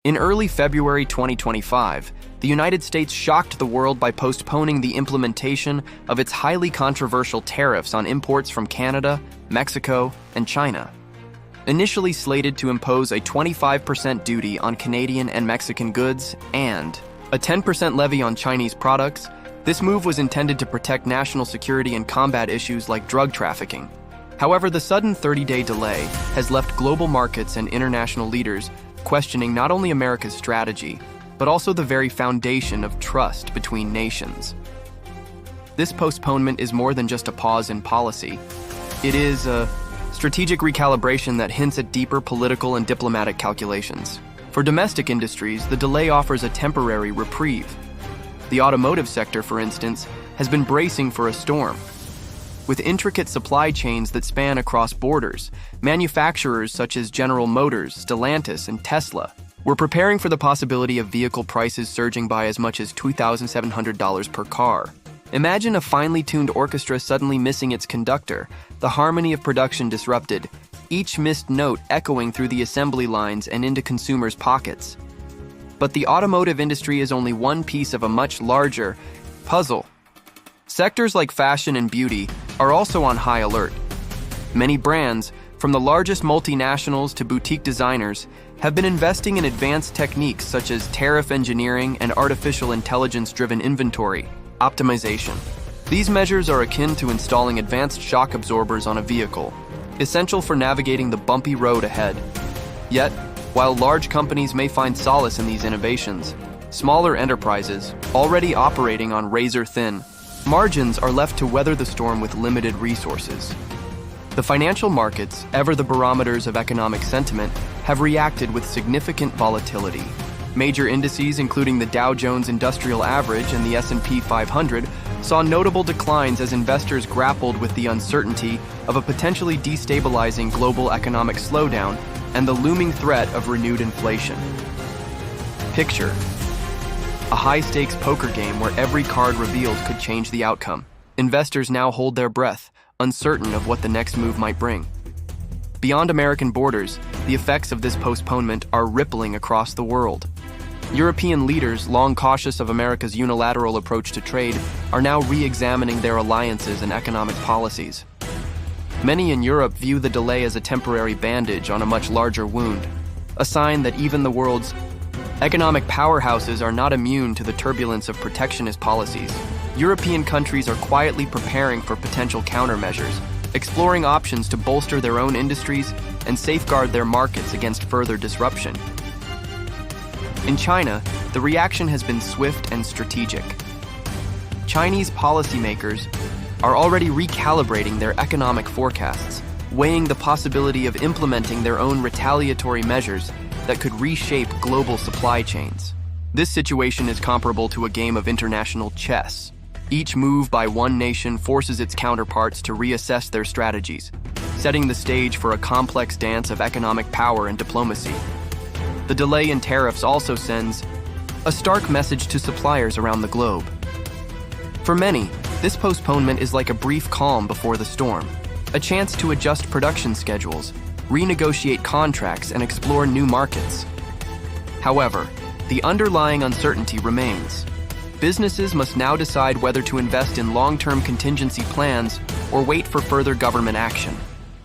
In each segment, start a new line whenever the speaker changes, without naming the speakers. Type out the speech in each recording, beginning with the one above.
In early February 2025, the United States shocked the world by postponing the implementation of its highly controversial tariffs on imports from Canada, Mexico, and China. Initially slated to impose a 25% duty on Canadian and Mexican goods and a 10% levy on Chinese products, this move was intended to protect national security and combat issues like drug trafficking. However, the sudden 30-day delay has left global markets and international leaders questioning not only America's strategy, but also the very foundation of trust between nations. This postponement is more than just a pause in policy. It is a strategic recalibration that hints at deeper political and diplomatic calculations. For domestic industries, the delay offers a temporary reprieve. The automotive sector, for instance, has been bracing for a storm. With intricate supply chains that span across borders, manufacturers such as General Motors, Stellantis, and Tesla were preparing for the possibility of vehicle prices surging by as much as $2,700 per car. Imagine a finely tuned orchestra suddenly missing its conductor, the harmony of production disrupted, each missed note echoing through the assembly lines and into consumers' pockets. But the automotive industry is only one piece of a much larger puzzle. Sectors like fashion and beauty are also on high alert. Many brands, from the largest multinationals to boutique designers, have been investing in advanced techniques such as tariff engineering and artificial intelligence-driven inventory optimization. These measures are akin to installing advanced shock absorbers on a vehicle, essential for navigating the bumpy road ahead. Yet, while large companies may find solace in these innovations, smaller enterprises, already operating on razor-thin margins, are left to weather the storm with limited resources. The financial markets, ever the barometers of economic sentiment, have reacted with significant volatility. Major indices, including the Dow Jones Industrial Average and the S&P 500, saw notable declines as investors grappled with the uncertainty of a potentially destabilizing global economic slowdown and the looming threat of renewed inflation. Picture a high-stakes poker game where every card revealed could change the outcome. Investors now hold their breath, uncertain of what the next move might bring. Beyond American borders, the effects of this postponement are rippling across the world. European leaders, long cautious of America's unilateral approach to trade, are now re-examining their alliances and economic policies. Many in Europe view the delay as a temporary bandage on a much larger wound, a sign that even the world's economic powerhouses are not immune to the turbulence of protectionist policies. European countries are quietly preparing for potential countermeasures, exploring options to bolster their own industries and safeguard their markets against further disruption. In China, the reaction has been swift and strategic. Chinese policymakers are already recalibrating their economic forecasts, weighing the possibility of implementing their own retaliatory measures that could reshape global supply chains. This situation is comparable to a game of international chess. Each move by one nation forces its counterparts to reassess their strategies, setting the stage for a complex dance of economic power and diplomacy. The delay in tariffs also sends a stark message to suppliers around the globe. For many, this postponement is like a brief calm before the storm, a chance to adjust production schedules, renegotiate contracts, and explore new markets. However, the underlying uncertainty remains. Businesses must now decide whether to invest in long-term contingency plans or wait for further government action,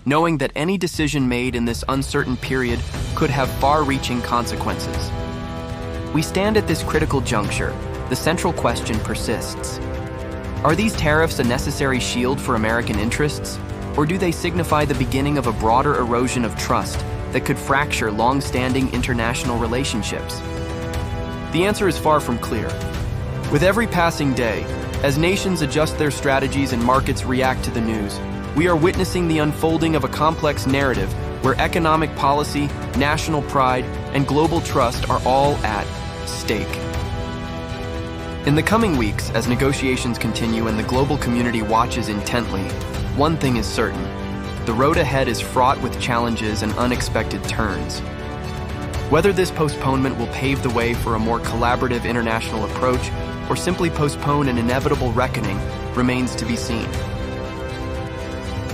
knowing that any decision made in this uncertain period could have far-reaching consequences. We stand at this critical juncture. The central question persists. Are these tariffs a necessary shield for American interests, or do they signify the beginning of a broader erosion of trust that could fracture long-standing international relationships? The answer is far from clear. With every passing day, as nations adjust their strategies and markets react to the news, we are witnessing the unfolding of a complex narrative where economic policy, national pride, and global trust are all at stake. In the coming weeks, as negotiations continue and the global community watches intently, one thing is certain: the road ahead is fraught with challenges and unexpected turns. Whether this postponement will pave the way for a more collaborative international approach or simply postpone an inevitable reckoning remains to be seen.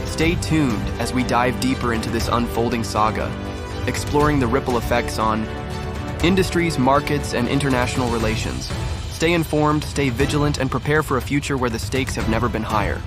Stay tuned as we dive deeper into this unfolding saga, exploring the ripple effects on industries, markets, and international relations. Stay informed, stay vigilant, and prepare for a future where the stakes have never been higher.